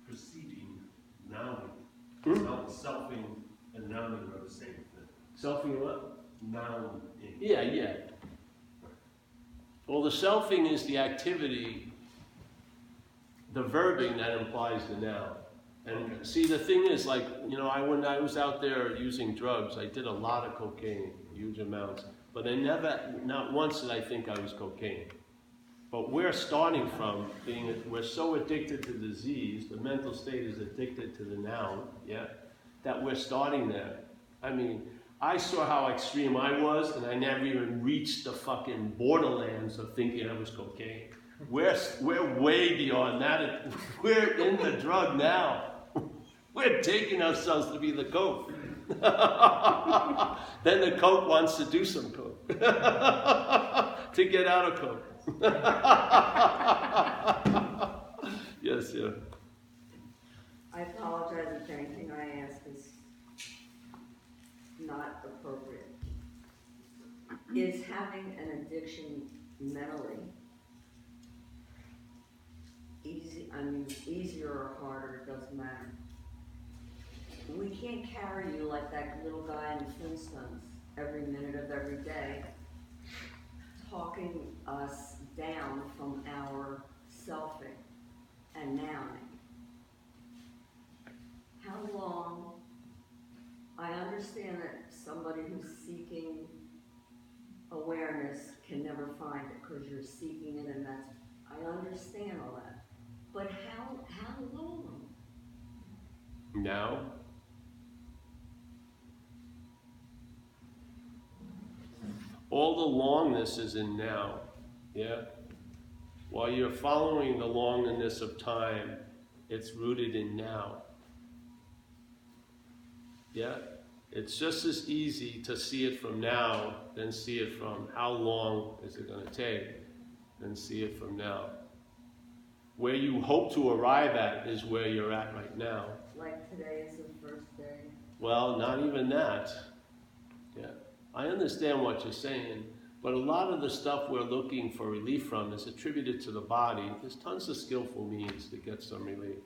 preceding nouning. Selfing and nouning are the same thing.
Selfing what?
Nouning.
Yeah. Well, the selfing is the activity, the verbing that implies the noun. And see, the thing is, like, you know, when I was out there using drugs, I did a lot of cocaine, huge amounts. But not once did I think I was cocaine. But we're starting from we're so addicted to disease, the mental state is addicted to the noun, yeah, that we're starting there. I mean, I saw how extreme I was, and I never even reached the fucking borderlands of thinking I was cocaine. We're way beyond that. We're in the drug now. We're taking ourselves to be the coke. Then the coke wants to do some coke to get out of coke. Yes, yeah.
I apologize if anything I ask is not appropriate. Is having an addiction mentally easy? I mean, easier or harder, it doesn't matter. We can't carry you like that little guy in the Flintstones every minute of every day, talking us down from our selfing and nouning. How long? I understand that somebody who's seeking awareness can never find it because you're seeking it, and I understand all that. But how long?
Now? All the longness is in now, yeah? While you're following the longness of time, it's rooted in now. Yeah? It's just as easy to see it from now than see it from how long is it going to take, than see it from now. Where you hope to arrive at is where you're at right now.
Like today is the first day.
Well, not even that. Yeah. I understand what you're saying, but a lot of the stuff we're looking for relief from is attributed to the body. There's tons of skillful means to get some relief.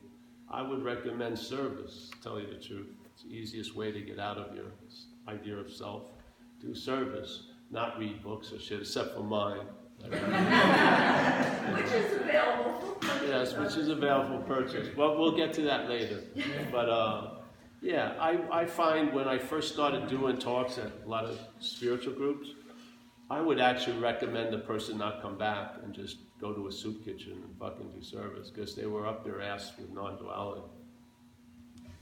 I would recommend service, to tell you the truth. It's the easiest way to get out of your idea of self. Do service, not read books or shit, except for mine.
Which is available for purchase.
Yes, which is available for purchase. Well, we'll get to that later. But yeah, I find when I first started doing talks at a lot of spiritual groups, I would actually recommend the person not come back and just go to a soup kitchen and fucking do service, because they were up their ass with non-duality.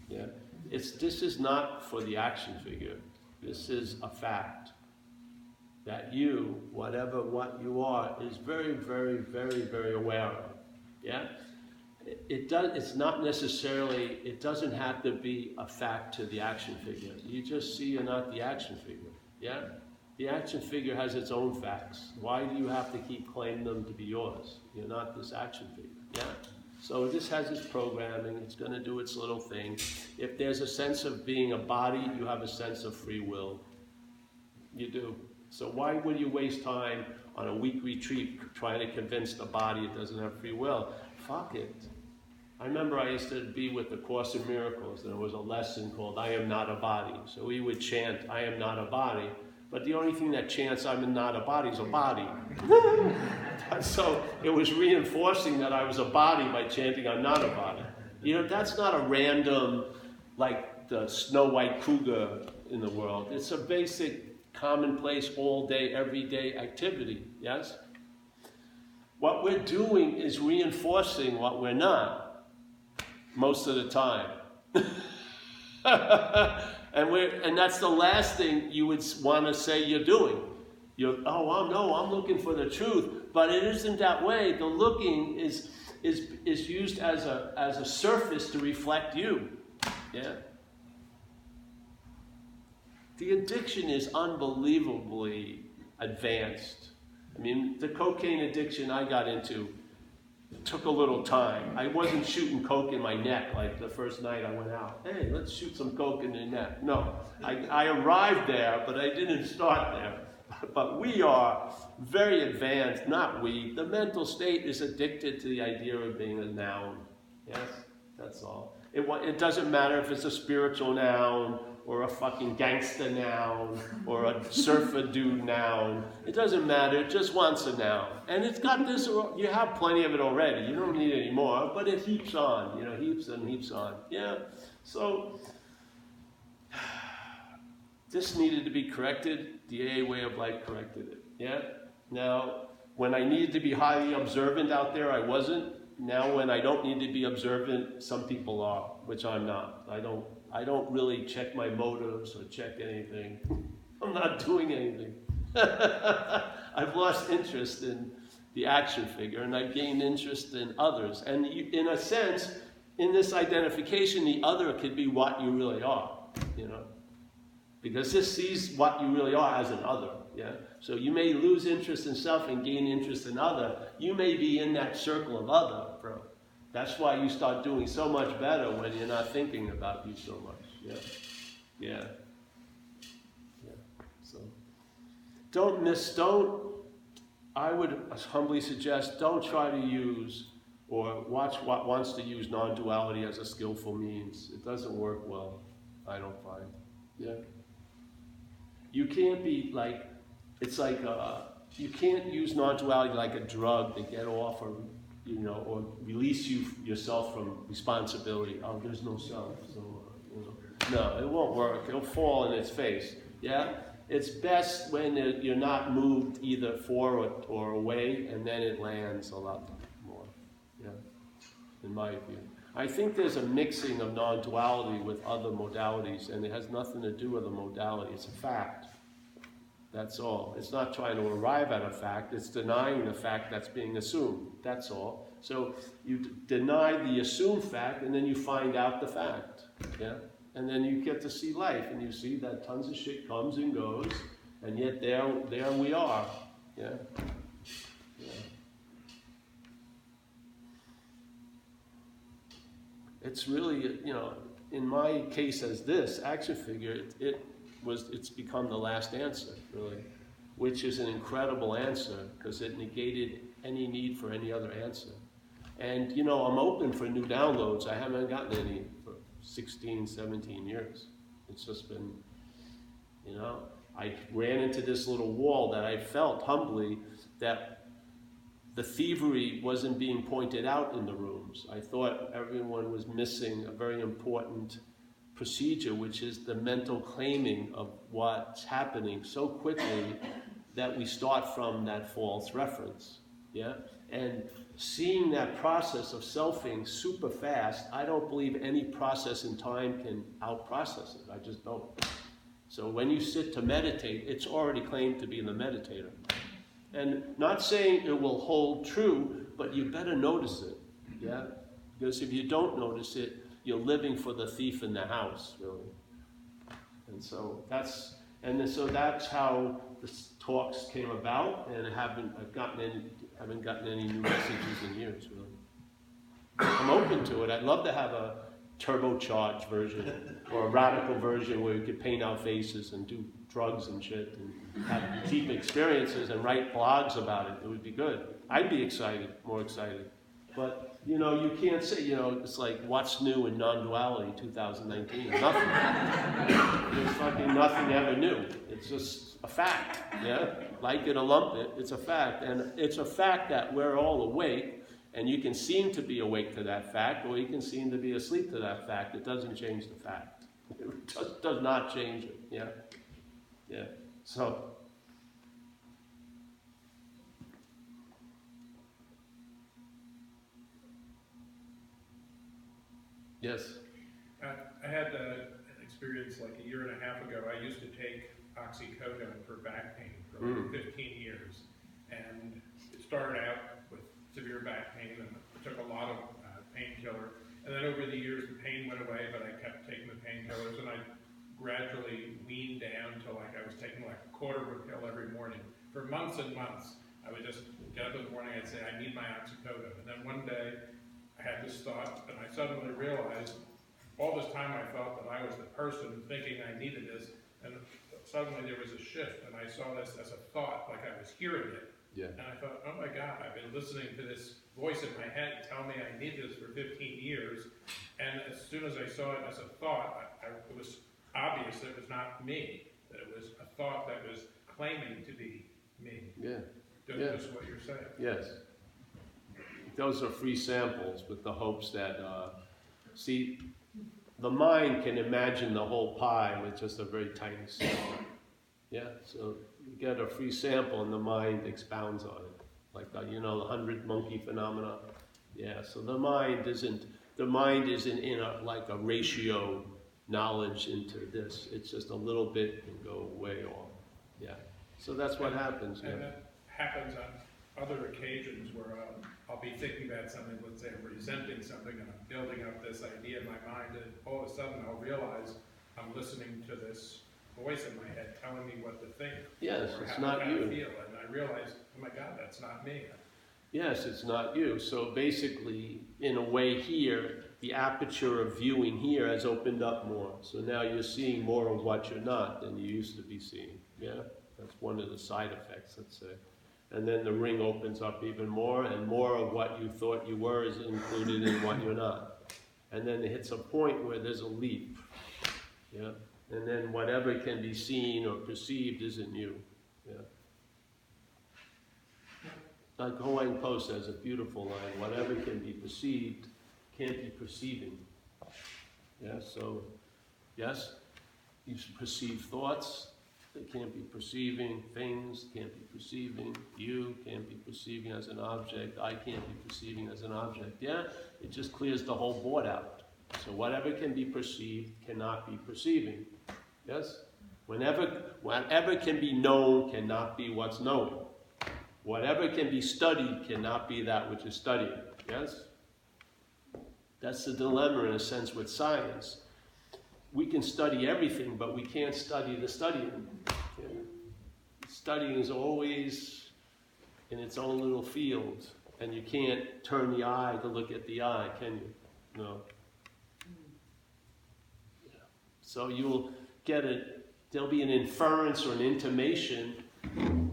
Yeah, this is not for the action figure. This is a fact that you, what you are, is very, very, very, very aware of. Yeah, it's not necessarily. It doesn't have to be a fact to the action figure. You just see you're not the action figure. Yeah. The action figure has its own facts. Why do you have to keep claiming them to be yours? You're not this action figure, yeah? So this has its programming, it's gonna do its little thing. If there's a sense of being a body, you have a sense of free will. You do. So why would you waste time on a week retreat trying to convince the body it doesn't have free will? Fuck it. I remember I used to be with the Course in Miracles, and there was a lesson called I am not a body. So we would chant, I am not a body. But the only thing that chants I'm not a body is a body. So it was reinforcing that I was a body by chanting I'm not a body. You know, that's not a random, like the Snow White cougar in the world. It's a basic, commonplace, all day, everyday activity, yes? What we're doing is reinforcing what we're not, most of the time. And that's the last thing you would want to say you're doing. I'm looking for the truth, but it isn't that way. The looking is used as a surface to reflect you. Yeah. The addiction is unbelievably advanced. I mean, the cocaine addiction I got into took a little time. I wasn't shooting coke in my neck like the first night I went out. Hey, let's shoot some coke in the neck. No, I arrived there, but I didn't start there. But we are very advanced, not we. The mental state is addicted to the idea of being a noun. Yes, that's all. It doesn't matter if it's a spiritual noun, or a fucking gangster noun, or a surfer dude noun. It doesn't matter, it just wants a noun. And it's got this, you have plenty of it already, you don't need any more, but it heaps on, heaps and heaps on. Yeah, so this needed to be corrected. The AA way of life corrected it, yeah? Now, when I needed to be highly observant out there, I wasn't. Now when I don't need to be observant, some people are, which I'm not. I don't really check my motives or check anything. I'm not doing anything. I've lost interest in the action figure, and I've gained interest in others. And in a sense, in this identification, the other could be what you really are, because this sees what you really are as an other. Yeah. So you may lose interest in self and gain interest in other. You may be in that circle of other, bro. That's why you start doing so much better when you're not thinking about you so much. Yeah. Yeah. Yeah. So I would humbly suggest, don't try to use or watch what wants to use non-duality as a skillful means. It doesn't work well, I don't find. Yeah. You can't be like, it's like, you can't use non-duality like a drug to get off or release yourself from responsibility. Oh, there's no self, so, No, it won't work. It'll fall in its face, yeah? It's best when you're not moved either for or away, and then it lands a lot more, yeah, in my view. I think there's a mixing of non-duality with other modalities, and it has nothing to do with the modality. It's a fact. That's all. It's not trying to arrive at a fact, it's denying the fact that's being assumed. That's all. So you deny the assumed fact, and then you find out the fact. Yeah? And then you get to see life, and you see that tons of shit comes and goes, and yet there we are. Yeah? Yeah. It's really, in my case as this action figure, it's become the last answer, really, which is an incredible answer because it negated any need for any other answer. And, I'm open for new downloads. I haven't gotten any for 16, 17 years. It's just been, I ran into this little wall that I felt humbly that the thievery wasn't being pointed out in the rooms. I thought everyone was missing a very important procedure, which is the mental claiming of what's happening so quickly that we start from that false reference. Yeah? And seeing that process of selfing super fast, I don't believe any process in time can out-process it. I just don't. So when you sit to meditate, it's already claimed to be the meditator. And not saying it will hold true, but you better notice it. Yeah? Because if you don't notice it, you're living for the thief in the house, really. And so that's how the talks came about, and I haven't gotten any new messages in years, really. I'm open to it. I'd love to have a turbocharged version or a radical version where you could paint our faces and do drugs and shit and have deep experiences and write blogs about it. It would be good. I'd be excited, more excited. But you can't say, it's like, what's new in non-duality 2019? Nothing. There's fucking nothing ever new. It's just a fact, yeah? Like it or lump it, it's a fact. And it's a fact that we're all awake, and you can seem to be awake to that fact, or you can seem to be asleep to that fact. It doesn't change the fact. It just does not change it, yeah? Yeah, so... Yes.
I had an experience like a year and a half ago. I used to take oxycodone for back pain for like 15 years. And it started out with severe back pain, and I took a lot of painkiller. And then over the years, the pain went away, but I kept taking the painkillers, and I gradually weaned down to like I was taking like a quarter of a pill every morning. For months and months, I would just get up in the morning, I'd say, I need my oxycodone. And then one day, I had this thought, and I suddenly realized all this time I felt that I was the person thinking I needed this, and suddenly there was a shift, and I saw this as a thought, like I was hearing it.
Yeah.
And I thought, oh my God, I've been listening to this voice in my head tell me I need this for 15 years, and as soon as I saw it as a thought, it was obvious that it was not me, that it was a thought that was claiming to be me.
Yeah.
That's what you're saying.
Yes. Those are free samples with the hopes that, see, the mind can imagine the whole pie with just a very tiny sample. Yeah, so you get a free sample and the mind expounds on it. Like, the 100 monkey phenomena. Yeah, so the mind isn't in a ratio knowledge into this. It's just a little bit and go way off. Yeah, so that's what happens.
And that happens on other occasions where I'll be thinking about something, let's say I'm resenting something, and I'm building up this idea in my mind, and all of a sudden I'll realize I'm listening to this voice in my head telling me what to think.
Yes,
or
it's
how
not
to
you.
feel, and I realize, oh my God, that's not me.
Yes, it's not you. So basically, in a way here, the aperture of viewing here has opened up more. So now you're seeing more of what you're not than you used to be seeing. Yeah, that's one of the side effects, let's say. And then the ring opens up even more, and more of what you thought you were is included in what you're not. And then it hits a point where there's a leap. Yeah, and then whatever can be seen or perceived isn't you. Yeah. Like Hawaiian Post has a beautiful line, whatever can be perceived can't be perceiving. Yeah, so, yes, you perceive thoughts, they can't be perceiving things, can't be perceiving you, can't be perceiving as an object, I can't be perceiving as an object. Yeah, it just clears the whole board out. So whatever can be perceived cannot be perceiving. Yes? Whatever can be known cannot be what's known. Whatever can be studied cannot be that which is studied. Yes? That's the dilemma in a sense with science. We can study everything, but we can't study the studying. Yeah. Studying is always in its own little field, and you can't turn the eye to look at the eye, can you? No. Yeah. So you'll get there'll be an inference or an intimation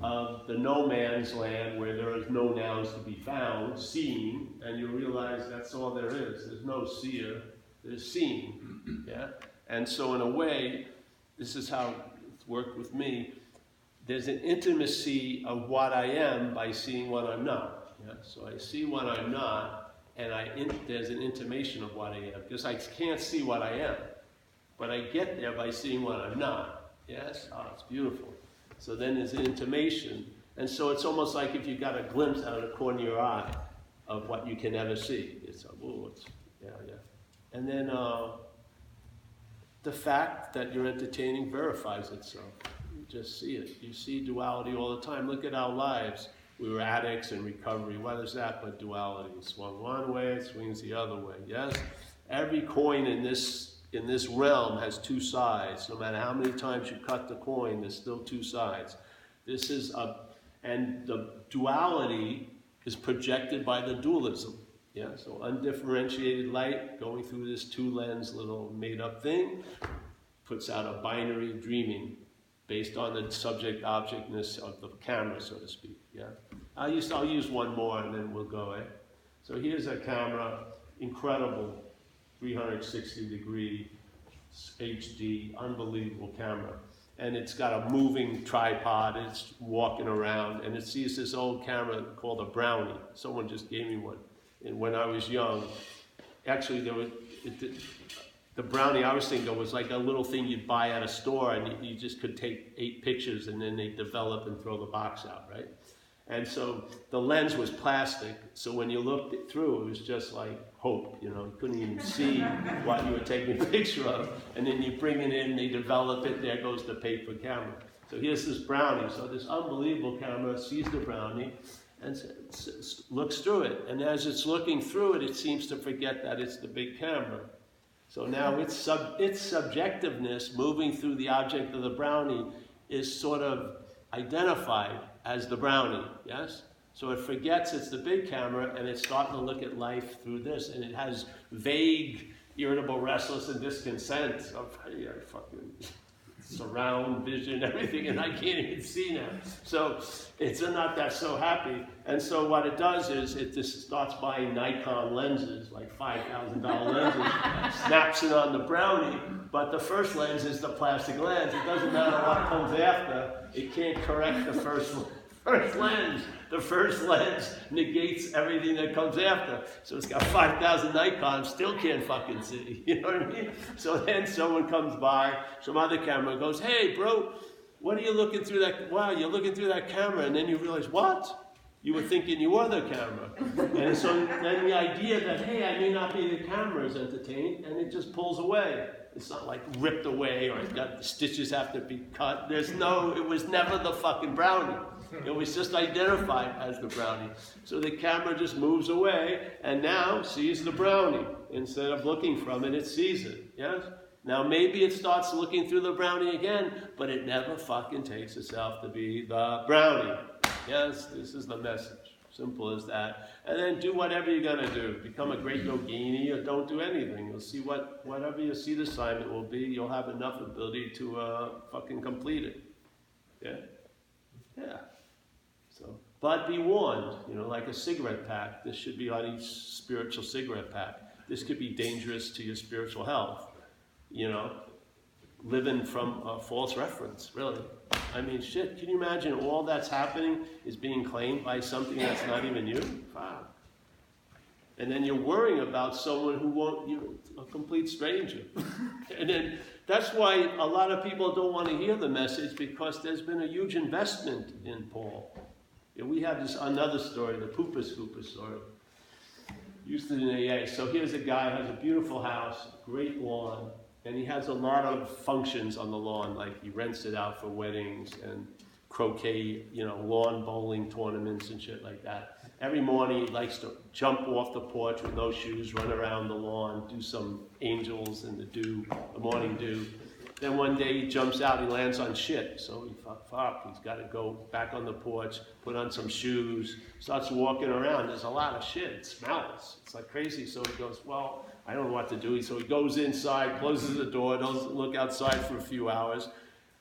of the no man's land where there is no nouns to be found, seeing, and you realize that's all there is. There's no seer, there's seeing. Yeah? And so in a way, this is how it's worked with me, there's an intimacy of what I am by seeing what I'm not. Yeah? So I see what I'm not, and there's an intimation of what I am, because I can't see what I am. But I get there by seeing what I'm not. Yes? Oh, it's beautiful. So then there's an intimation. And so it's almost like if you got a glimpse out of the corner of your eye of what you can never see. It's like, whoa, yeah. And then the fact that you're entertaining verifies itself. You just see it. You see duality all the time. Look at our lives. We were addicts in recovery. What is that but duality? It swung one way, it swings the other way. Yes? Every coin in this realm has two sides. No matter how many times you cut the coin, there's still two sides. And the duality is projected by the dualism. Yeah, so undifferentiated light going through this two-lens little made-up thing puts out a binary dreaming based on the subject-objectness of the camera, so to speak. Yeah, I'll use one more and then we'll go. So here's a camera, incredible. 360-degree HD, unbelievable camera. And it's got a moving tripod, it's walking around, and it sees this old camera called a Brownie. Someone just gave me one. And when I was young, actually the Brownie I was thinking of was like a little thing you'd buy at a store, and you just could take 8 pictures and then they develop and throw the box out, right? And so the lens was plastic, so when you looked it through, it was just like hope, you couldn't even see what you were taking a picture of. And then you bring it in, they develop it, there goes the paper camera. So here's this Brownie, so this unbelievable camera sees the Brownie and looks through it. And as it's looking through it, it seems to forget that it's the big camera. So now its subjectiveness moving through the object of the Brownie is sort of identified as the Brownie, yes? So it forgets it's the big camera, and it's starting to look at life through this, and it has vague, irritable, restless, and discontent of fucking surround vision, everything, and I can't even see now. So it's not that so happy. And so what it does is it just starts buying Nikon lenses, like $5,000 lenses, snaps it on the Brownie, but the first lens is the plastic lens. It doesn't matter what comes after. It can't correct the first lens. The first lens negates everything that comes after. So it's got 5,000 Nikons, still can't fucking see. You know what I mean? So then someone comes by, some other camera goes, hey, bro, what are you looking through that? Wow, you're looking through that camera. And then you realize, what? You were thinking you were the camera. And so then the idea that, hey, I may not be the camera is entertained, and it just pulls away. It's not like ripped away or it's got stitches have to be cut. It was never the fucking Brownie. It was just identified as the Brownie. So the camera just moves away and now sees the Brownie. Instead of looking from it, it sees it. Yes? Now maybe it starts looking through the Brownie again, but it never fucking takes itself to be the Brownie. Yes, this is the message. Simple as that. And then do whatever you're going to do. Become a great yogini or don't do anything. You'll see whatever your seed assignment will be, you'll have enough ability to fucking complete it. Yeah? Yeah. So, but be warned, like a cigarette pack. This should be on each spiritual cigarette pack. This could be dangerous to your spiritual health. Living from a false reference, really. I mean, shit, can you imagine all that's happening is being claimed by something that's not even you? Wow. And then you're worrying about someone who won't, a complete stranger. And then that's why a lot of people don't want to hear the message, because there's been a huge investment in Paul. We have this another story, the Poopa Scoopa story. Used to in AA. So here's a guy who has a beautiful house, great lawn, And he has a lot of functions on the lawn, like he rents it out for weddings and croquet, lawn bowling tournaments and shit like that. Every morning he likes to jump off the porch with no shoes, run around the lawn, do some angels in the morning dew. Then one day he jumps out, he lands on shit. So he's got to go back on the porch, put on some shoes, starts walking around. There's a lot of shit, it smells. It's like crazy. So he goes, well, I don't know what to do. So he goes inside, closes the door, doesn't look outside for a few hours,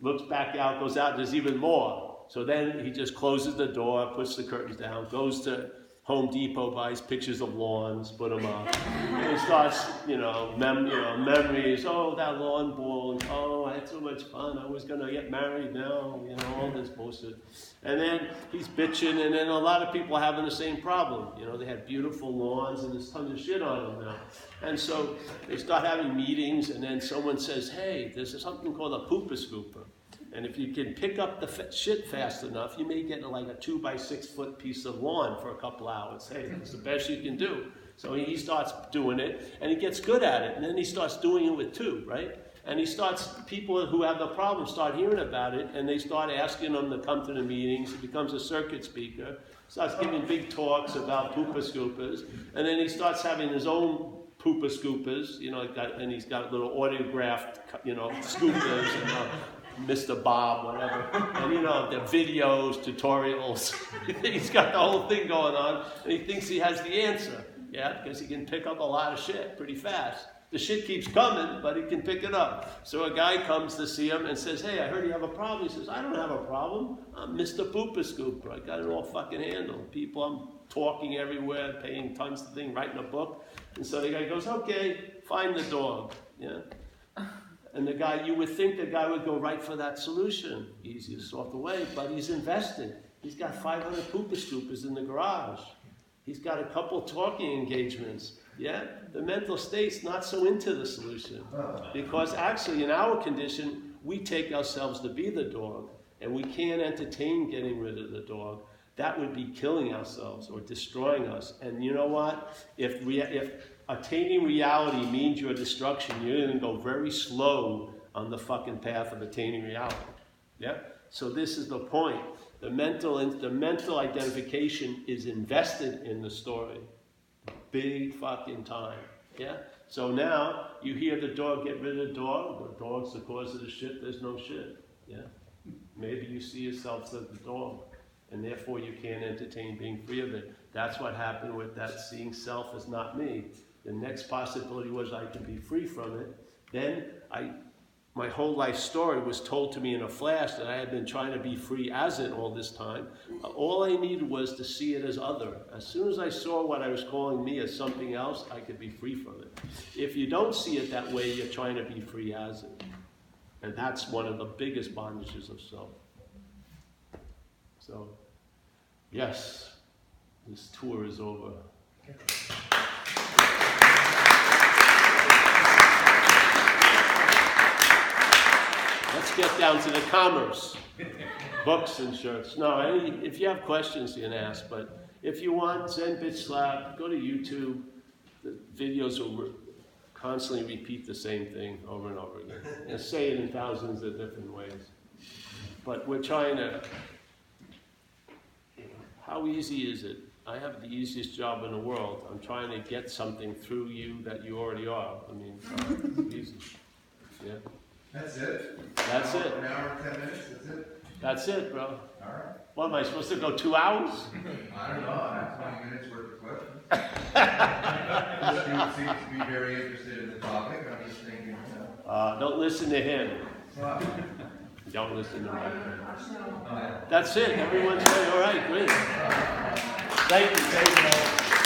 looks back out, goes out, there's even more. So then he just closes the door, puts the curtains down, goes to Home Depot, buys pictures of lawns, put them up. And he starts, memories. Oh, that lawn bowling. Oh, I had so much fun. I was going to get married now. All this bullshit. And then he's bitching, and then a lot of people are having the same problem. They had beautiful lawns, and there's tons of shit on them now. And so they start having meetings, and then someone says, hey, there's something called a pooper scooper. And if you can pick up the shit fast enough, you may get like a 2 by 6 foot piece of lawn for a couple hours. Hey, it's the best you can do. So he starts doing it, and he gets good at it. And then he starts doing it with 2, right? And people who have the problem start hearing about it, and they start asking him to come to the meetings. He becomes a circuit speaker, starts giving big talks about pooper scoopers, and then he starts having his own pooper scoopers, and he's got little autographed, scoopers, and Mr. Bob, whatever, and the videos, tutorials. He's got the whole thing going on, and he thinks he has the answer, because he can pick up a lot of shit pretty fast. The shit keeps coming, but he can pick it up. So a guy comes to see him and says, hey, I heard you have a problem. He says, I don't have a problem. I'm Mr. Pooper Scooper. I got it all fucking handled. People, I'm talking everywhere, paying tons of things, writing a book. And so the guy goes, okay, find the dog. And the guy, you would think the guy would go right for that solution. Easy to sort away, but he's invested. He's got 500 pooper scoopers in the garage. He's got a couple talking engagements. The mental state's not so into the solution. Because actually, in our condition, we take ourselves to be the dog, and we can't entertain getting rid of the dog. That would be killing ourselves or destroying us. And you know what? If attaining reality means your destruction, you're going to go very slow on the fucking path of attaining reality. So this is the point. The mental identification is invested in the story. Big fucking time. So now you hear the dog, get rid of the dog. The dog's the cause of the shit. There's no shit. Maybe you see yourself as the dog, and therefore you can't entertain being free of it. That's what happened with that seeing self as not me. The next possibility was I could be free from it. Then my whole life story was told to me in a flash that I had been trying to be free as it all this time. All I needed was to see it as other. As soon as I saw what I was calling me as something else, I could be free from it. If you don't see it that way, you're trying to be free as it. And that's one of the biggest bondages of self. So, yes, this tour is over. Let's get down to the commerce. Books and shirts. No, if you have questions, you can ask. But if you want Zen Bitch Slap, go to YouTube. The videos will constantly repeat the same thing over and over again. And say it in thousands of different ways. But we're trying to... How easy is it? I have the easiest job in the world. I'm trying to get something through you that you already are. I mean, it's easy.
That's it?
That's it.
An hour and 10 minutes, that's it?
That's it, bro.
All right.
What, am I supposed to go 2 hours?
I don't know, I have 20 minutes worth of questions. This dude seems to be very interested in the topic, I'm just thinking,
Don't listen to him.
Well,
Don't listen to my friend.
oh, yeah.
That's it. Everyone's saying, all right, great. Thank you.